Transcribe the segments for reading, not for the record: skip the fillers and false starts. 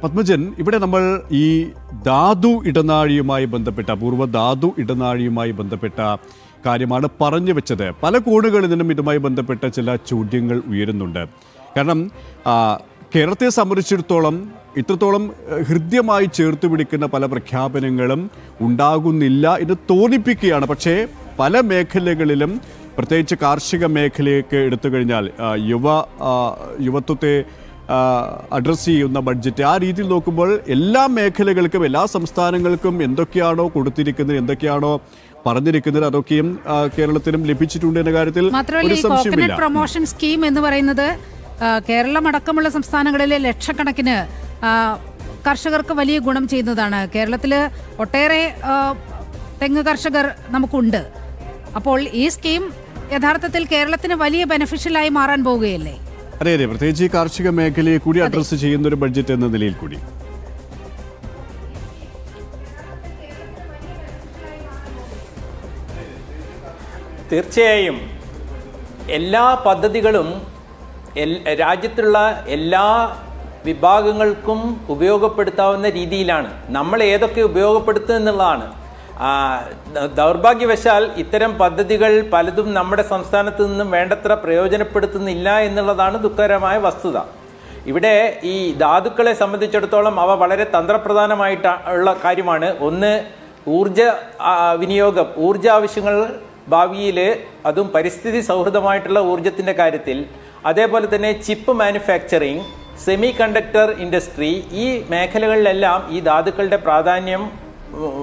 പത്മജൻ, ഇവിടെ നമ്മൾ ഈ ധാതു ഇടനാഴിയുമായി ബന്ധപ്പെട്ട പൂർവ്വ ധാതു ഇടനാഴിയുമായി ബന്ധപ്പെട്ട കാര്യമാണ് പറഞ്ഞു വെച്ചത്. പല കോണുകളിൽ നിന്നും ഇതുമായി ബന്ധപ്പെട്ട ചില ചോദ്യങ്ങൾ ഉയരുന്നുണ്ട്. കാരണം കേരളത്തെ സംബന്ധിച്ചിടത്തോളം ഇത്രത്തോളം ഹൃദ്യമായി ചേർത്ത് പിടിക്കുന്ന പല പ്രഖ്യാപനങ്ങളും ഉണ്ടാകുന്നില്ല എന്ന് തോന്നിപ്പിക്കുകയാണ്. പക്ഷേ പല മേഖലകളിലും, പ്രത്യേകിച്ച് കാർഷിക മേഖലയൊക്കെ എടുത്തു കഴിഞ്ഞാൽ യുവത്വത്തെ അഡ്രസ്സ് ചെയ്യുന്ന ബഡ്ജറ്റ് ആ രീതിയിൽ നോക്കുമ്പോൾ എല്ലാ മേഖലകൾക്കും എല്ലാ സംസ്ഥാനങ്ങൾക്കും എന്തൊക്കെയാണോ കൊടുത്തിരിക്കുന്നത്, എന്തൊക്കെയാണോ പറഞ്ഞിരിക്കുന്നത്, അതൊക്കെയും കേരളത്തിനും ലഭിച്ചിട്ടുണ്ട് എന്ന കാര്യത്തിൽ ഒരു സംശയമില്ല. പ്രൊമോഷൻ സ്കീം എന്ന് പറയുന്നത് കേരളം അടക്കമുള്ള സംസ്ഥാനങ്ങളിലെ ലക്ഷക്കണക്കിന് കർഷകർക്ക് വലിയ ഗുണം ചെയ്യുന്നതാണ്. കേരളത്തിൽ ഒട്ടേറെ തെങ്ങ് കർഷകർ നമുക്കുണ്ട്. അപ്പോൾ ഈ സ്കീം യഥാർത്ഥത്തിൽ കേരളത്തിന് വലിയ ബെനിഫിഷ്യലായി മാറാൻ പോവുകയല്ലേ? അതെ, പ്രത്യേകിച്ച് ഈ കാർഷിക മേഖലയെ കൂടി അഡ്രസ്സ് ചെയ്യുന്ന ഒരു ബഡ്ജറ്റ് എന്ന നിലയിൽ കൂടി. തീർച്ചയായും എല്ലാ പദ്ധതികളും രാജ്യത്തുള്ള എല്ലാ വിഭാഗങ്ങൾക്കും ഉപയോഗപ്പെടുത്താവുന്ന രീതിയിലാണ്. നമ്മൾ ഏതൊക്കെ ഉപയോഗപ്പെടുത്തുക എന്നുള്ളതാണ്. ദൗർഭാഗ്യവശാൽ ഇത്തരം പദ്ധതികൾ പലതും നമ്മുടെ സംസ്ഥാനത്ത് നിന്നും വേണ്ടത്ര പ്രയോജനപ്പെടുത്തുന്നില്ല എന്നുള്ളതാണ് ദുഃഖകരമായ വസ്തുത. ഇവിടെ ഈ ധാതുക്കളെ സംബന്ധിച്ചിടത്തോളം അവ വളരെ തന്ത്രപ്രധാനമായിട്ടുള്ള കാര്യമാണ്. ഒന്ന്, ഊർജ വിനിയോഗം, ഊർജ ആവശ്യങ്ങൾ ഭാവിയിൽ, അതും പരിസ്ഥിതി സൗഹൃദമായിട്ടുള്ള ഊർജത്തിൻ്റെ കാര്യത്തിൽ, അതേപോലെ തന്നെ chip manufacturing, semi conductor industry, ഈ മേഖലകളിലെല്ലാം ഈ ധാതുക്കളുടെ പ്രാധാന്യം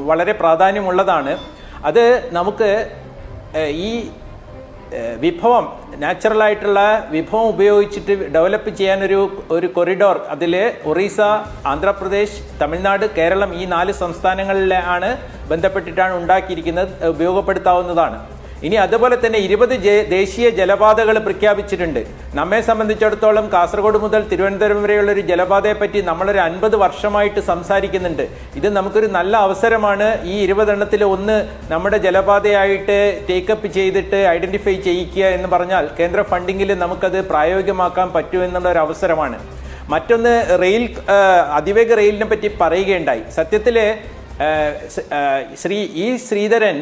വളരെ പ്രാധാന്യമുള്ളതാണ്. അത് നമുക്ക് ഈ വിഭവം, നാച്ചുറലായിട്ടുള്ള വിഭവം ഉപയോഗിച്ചിട്ട് ഡെവലപ്പ് ചെയ്യാനൊരു കൊറിഡോർ, അതിൽ ഒറീസ, ആന്ധ്രാപ്രദേശ്, തമിഴ്നാട്, കേരളം, ഈ 4 സംസ്ഥാനങ്ങളിലാണ് ബന്ധപ്പെട്ടിട്ടാണ് ഉണ്ടാക്കിയിരിക്കുന്നത്. ഉപയോഗപ്പെടുത്താവുന്നതാണ്. ഇനി അതുപോലെ തന്നെ 20 ദേശീയ ജലപാതകൾ പ്രഖ്യാപിച്ചിട്ടുണ്ട്. നമ്മെ സംബന്ധിച്ചിടത്തോളം കാസർഗോഡ് മുതൽ തിരുവനന്തപുരം വരെയുള്ള ഒരു ജലപാതയെ പറ്റി നമ്മളൊരു 50 വർഷമായിട്ട് സംസാരിക്കുന്നുണ്ട്. ഇത് നമുക്കൊരു നല്ല അവസരമാണ്. ഈ 20 എണ്ണത്തിൽ ഒന്ന് നമ്മുടെ ജലപാതയായിട്ട് ടേക്കപ്പ് ചെയ്തിട്ട് ഐഡന്റിഫൈ ചെയ്യിക്കുക എന്ന് പറഞ്ഞാൽ കേന്ദ്ര ഫണ്ടിങ്ങിൽ നമുക്കത് പ്രായോഗികമാക്കാൻ പറ്റും എന്നുള്ള ഒരു അവസരമാണ്. മറ്റൊന്ന്, അതിവേഗ റെയിലിനെ പറ്റി പറയുകയുണ്ടായി. സത്യത്തിൽ ശ്രീധരൻ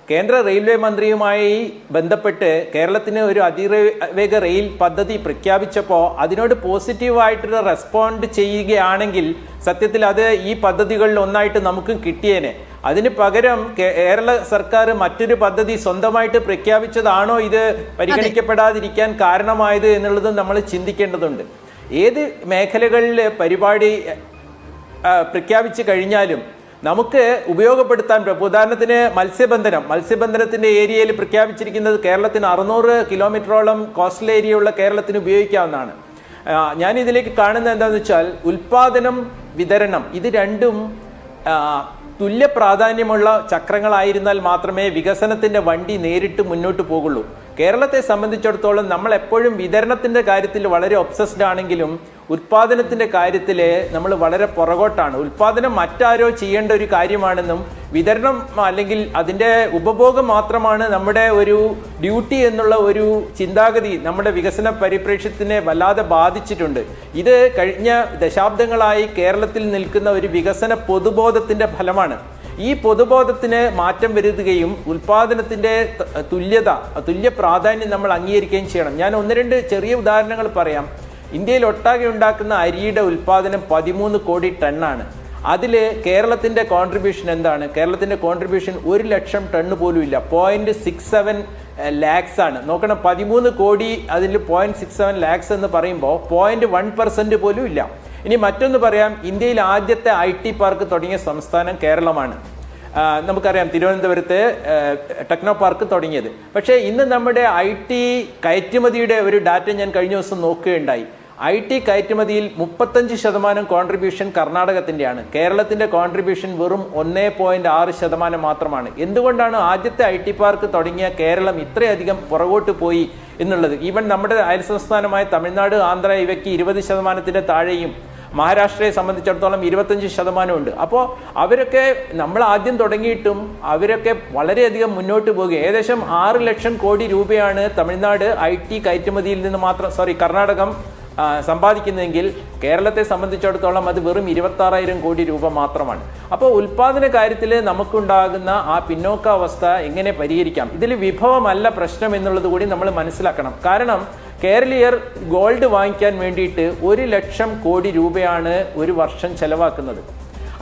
കേന്ദ്ര റെയിൽവേ മന്ത്രിയുമായി ബന്ധപ്പെട്ട് കേരളത്തിന് ഒരു അതിവേഗ റെയിൽ പദ്ധതി പ്രഖ്യാപിച്ചപ്പോൾ അതിനോട് പോസിറ്റീവായിട്ട് റെസ്പോണ്ട് ചെയ്യുകയാണെങ്കിൽ സത്യത്തിൽ അത് ഈ പദ്ധതികളിൽ ഒന്നായിട്ട് നമുക്ക് കിട്ടിയേനെ. അതിന് പകരം കേരള സർക്കാർ മറ്റൊരു പദ്ധതി സ്വന്തമായിട്ട് പ്രഖ്യാപിച്ചതാണോ ഇത് പരിഗണിക്കപ്പെടാതിരിക്കാൻ കാരണമായത് എന്നുള്ളത് നമ്മൾ ചിന്തിക്കേണ്ടതുണ്ട്. ഏത് മേഖലകളിൽ പരിപാടി പ്രഖ്യാപിച്ചു കഴിഞ്ഞാലും നമുക്ക് ഉപയോഗപ്പെടുത്താൻ, ഉദാഹരണത്തിന് മത്സ്യബന്ധനത്തിൻ്റെ ഏരിയയിൽ പ്രഖ്യാപിച്ചിരിക്കുന്നത് കേരളത്തിന് 600 കിലോമീറ്ററോളം കോസ്റ്റൽ ഏരിയ ഉള്ള കേരളത്തിന് ഉപയോഗിക്കാവുന്നതാണ്. ഞാൻ ഇതിലേക്ക് കാണുന്നത് എന്താണെന്ന് വെച്ചാൽ, ഉൽപാദനം, വിതരണം, ഇത് രണ്ടും തുല്യ പ്രാധാന്യമുള്ള ചക്രങ്ങളായിരുന്നാൽ മാത്രമേ വികസനത്തിൻ്റെ വണ്ടി നേരിട്ട് മുന്നോട്ട് പോകുള്ളൂ. കേരളത്തെ സംബന്ധിച്ചിടത്തോളം നമ്മൾ എപ്പോഴും വിതരണത്തിൻ്റെ കാര്യത്തിൽ വളരെ ഒബ്സസ്ഡ് ആണെങ്കിലും ഉൽപാദനത്തിൻ്റെ കാര്യത്തിൽ നമ്മൾ വളരെ പുറകോട്ടാണ്. ഉൽപാദനം മറ്റാരോ ചെയ്യേണ്ട ഒരു കാര്യമാണെന്നും വിതരണം അല്ലെങ്കിൽ അതിൻ്റെ ഉപഭോഗം മാത്രമാണ് നമ്മുടെ ഒരു ഡ്യൂട്ടി എന്നുള്ള ഒരു ചിന്താഗതി നമ്മുടെ വികസന പരിപ്രേക്ഷ്യത്തിനെ വല്ലാതെ ബാധിച്ചിട്ടുണ്ട്. ഇത് കഴിഞ്ഞ ദശാബ്ദങ്ങളായി കേരളത്തിൽ നിൽക്കുന്ന ഒരു വികസന പൊതുബോധത്തിൻ്റെ ഫലമാണ്. ഈ പൊതുബോധത്തിന് മാറ്റം വരുത്തുകയും ഉൽപാദനത്തിൻ്റെ തുല്യ പ്രാധാന്യം നമ്മൾ അംഗീകരിക്കുകയും ചെയ്യണം. ഞാൻ 1-2 ചെറിയ ഉദാഹരണങ്ങൾ പറയാം. ഇന്ത്യയിൽ ഒട്ടാകെ ഉണ്ടാക്കുന്ന അരിയുടെ ഉൽപാദനം 13 കോടി ടണ്ണാണ്. അതിൽ കേരളത്തിൻ്റെ കോൺട്രിബ്യൂഷൻ എന്താണ്? കേരളത്തിൻ്റെ കോൺട്രിബ്യൂഷൻ 1 ലക്ഷം ടണ്ണ് പോലും ഇല്ല. 0.67 ലാക്സ് ആണ്. നോക്കണം, 13 കോടി അതിൽ 0.67 ലാക്സ് എന്ന് പറയുമ്പോൾ 0.1% പോലും ഇല്ല. ഇനി മറ്റൊന്ന് പറയാം, ഇന്ത്യയിൽ ആദ്യത്തെ IT പാർക്ക് തുടങ്ങിയ സംസ്ഥാനം കേരളമാണ്. നമുക്കറിയാം തിരുവനന്തപുരത്ത് ടെക്നോ പാർക്ക് തുടങ്ങിയത്. പക്ഷേ ഇന്ന് നമ്മുടെ IT കയറ്റുമതിയുടെ ഒരു ഡാറ്റ ഞാൻ കഴിഞ്ഞ ദിവസം നോക്കുകയുണ്ടായി. IT കയറ്റുമതിയിൽ 35% contribution കർണാടകത്തിൻ്റെയാണ്. കേരളത്തിൻ്റെ കോൺട്രിബ്യൂഷൻ വെറും 1.6% മാത്രമാണ്. എന്തുകൊണ്ടാണ് ആദ്യത്തെ IT പാർക്ക് തുടങ്ങിയ കേരളം ഇത്രയധികം പുറകോട്ട് പോയി എന്നുള്ളത്? ഈവൻ നമ്മുടെ അയൽ സംസ്ഥാനമായ തമിഴ്നാട്, ആന്ധ്ര ഇവയ്ക്ക് 20% താഴെയും, മഹാരാഷ്ട്രയെ സംബന്ധിച്ചിടത്തോളം 25% ഉണ്ട്. അപ്പോൾ അവരൊക്കെ നമ്മൾ ആദ്യം തുടങ്ങിയിട്ടും അവരൊക്കെ വളരെയധികം മുന്നോട്ട് പോകുക. ഏകദേശം 6 ലക്ഷം കോടി രൂപയാണ് തമിഴ്നാട് IT കയറ്റുമതിയിൽ നിന്ന് മാത്രം, കർണാടകം സമ്പാദിക്കുന്നതെങ്കിൽ കേരളത്തെ സംബന്ധിച്ചിടത്തോളം അത് വെറും 26,000 കോടി രൂപ മാത്രമാണ്. അപ്പോൾ ഉൽപാദന കാര്യത്തിൽ നമുക്കുണ്ടാകുന്ന ആ പിന്നോക്കാവസ്ഥ എങ്ങനെ പരിഹരിക്കാം? ഇതിൽ വിഭവമല്ല പ്രശ്നം എന്നുള്ളത് കൂടി നമ്മൾ മനസ്സിലാക്കണം. കാരണം കേരളീയർ ഗോൾഡ് വാങ്ങിക്കാൻ വേണ്ടിയിട്ട് 1 ലക്ഷം കോടി രൂപയാണ് ഒരു വർഷം ചെലവാക്കുന്നത്.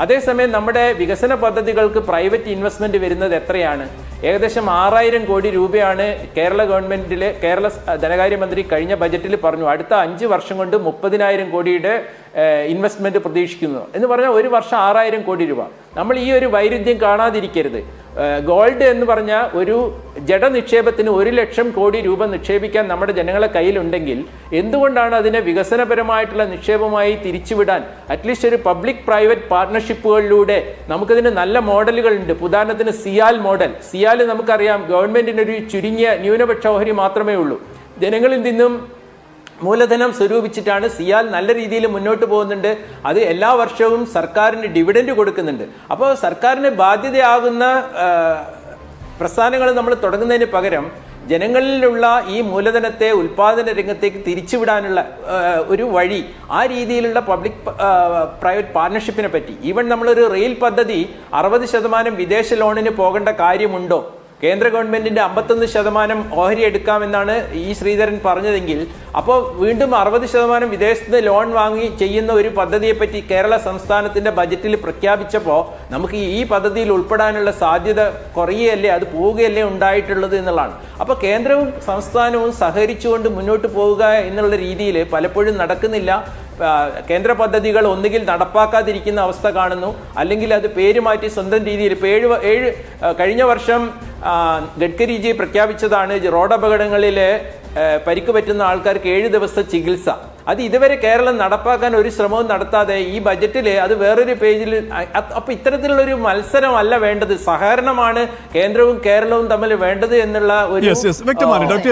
അതേസമയം നമ്മുടെ വികസന പദ്ധതികൾക്ക് പ്രൈവറ്റ് ഇൻവെസ്റ്റ്മെന്റ് വരുന്നത് എത്രയാണ്? ഏകദേശം 6,000 കോടി രൂപയാണ് കേരള ഗവൺമെന്റിലെ കേരള ധനകാര്യമന്ത്രി കഴിഞ്ഞ ബജറ്റിൽ പറഞ്ഞു അടുത്ത 5 വർഷം കൊണ്ട് 30,000 കോടിയുടെ ഇൻവെസ്റ്റ്മെന്റ് പ്രതീക്ഷിക്കുന്നു എന്ന് പറഞ്ഞാൽ ഒരു വർഷം 6,000 കോടി രൂപ. നമ്മൾ ഈ ഒരു വൈരുദ്ധ്യം കാണാതിരിക്കരുത്. ഗോൾഡ് എന്ന് പറഞ്ഞ ഒരു ജഡ നിക്ഷേപത്തിന് 1 ലക്ഷം കോടി രൂപ നിക്ഷേപിക്കാൻ നമ്മുടെ ജനങ്ങളെ കയ്യിലുണ്ടെങ്കിൽ എന്തുകൊണ്ടാണ് അതിനെ വികസനപരമായിട്ടുള്ള നിക്ഷേപമായി തിരിച്ചുവിടാൻ അറ്റ്ലീസ്റ്റ് ഒരു പബ്ലിക് പ്രൈവറ്റ് പാർട്ട്ണർഷിപ്പുകളിലൂടെ നമുക്കതിന് നല്ല മോഡലുകളുണ്ട്. ഉദാഹരണത്തിന് സിയാൽ മോഡൽ. സിയാൽ നമുക്കറിയാം ഗവൺമെന്റിനൊരു ചുരുങ്ങിയ ന്യൂനപക്ഷ ഓഹരി മാത്രമേ ഉള്ളൂ. ജനങ്ങളിൽ നിന്നും മൂലധനം സ്വരൂപിച്ചിട്ടാണ് സിയാൽ നല്ല രീതിയിൽ മുന്നോട്ട് പോകുന്നുണ്ട്. അത് എല്ലാ വർഷവും സർക്കാരിന് ഡിവിഡൻഡ് കൊടുക്കുന്നുണ്ട്. അപ്പോൾ സർക്കാരിന് ബാധ്യതയാകുന്ന പ്രസ്ഥാനങ്ങൾ നമ്മൾ തുടങ്ങുന്നതിന് പകരം ജനങ്ങളിലുള്ള ഈ മൂലധനത്തെ ഉൽപാദന രംഗത്തേക്ക് തിരിച്ചുവിടാനുള്ള ഒരു വഴി, ആ രീതിയിലുള്ള പബ്ലിക് പ്രൈവറ്റ് പാർട്ണർഷിപ്പിനെ പറ്റി ഈവൻ നമ്മളൊരു റെയിൽ പദ്ധതി 60% വിദേശ ലോണിന് പോകേണ്ട കാര്യമുണ്ടോ? കേന്ദ്ര ഗവൺമെന്റിന്റെ 51% ഓഹരി എടുക്കാമെന്നാണ് ശ്രീധരൻ പറഞ്ഞതെങ്കിൽ അപ്പോൾ വീണ്ടും 60% വിദേശത്ത് ലോൺ വാങ്ങി ചെയ്യുന്ന ഒരു പദ്ധതിയെ പറ്റി കേരള സംസ്ഥാനത്തിന്റെ ബജറ്റിൽ പ്രഖ്യാപിച്ചപ്പോൾ നമുക്ക് ഈ പദ്ധതിയിൽ ഉൾപ്പെടാനുള്ള സാധ്യത കുറയുകയല്ലേ, അത് പോവുകയല്ലേ ഉണ്ടായിട്ടുള്ളത് എന്നുള്ളതാണ്. അപ്പോൾ കേന്ദ്രവും സംസ്ഥാനവും സഹകരിച്ചുകൊണ്ട് മുന്നോട്ട് പോവുക എന്നുള്ള രീതിയിൽ പലപ്പോഴും നടക്കുന്നില്ല. കേന്ദ്ര പദ്ധതികൾ ഒന്നുകിൽ നടപ്പാക്കാതിരിക്കുന്ന അവസ്ഥ കാണുന്നു, അല്ലെങ്കിൽ അത് പേര് മാറ്റി സ്വന്തം രീതിയിൽ. ഇപ്പോൾ കഴിഞ്ഞ വർഷം ഗഡ്കരിജി പ്രഖ്യാപിച്ചതാണ് റോഡ് അപകടങ്ങളിലെ പരിക്ക് പറ്റുന്ന ആൾക്കാർക്ക് 7 ദിവസത്തെ ചികിത്സ. അത് ഇതുവരെ കേരളം നടപ്പാക്കാൻ ഒരു ശ്രമവും നടത്താതെ ഈ ബജറ്റിൽ അത് വേറൊരു പേജിൽ. അപ്പൊ ഇത്തരത്തിലുള്ള ഒരു മത്സരമല്ല വേണ്ടത്, സഹകരണമാണ് കേന്ദ്രവും കേരളവും തമ്മിൽ വേണ്ടത് എന്നുള്ള ഒരു വ്യക്തമാണ് ഡോക്ടർ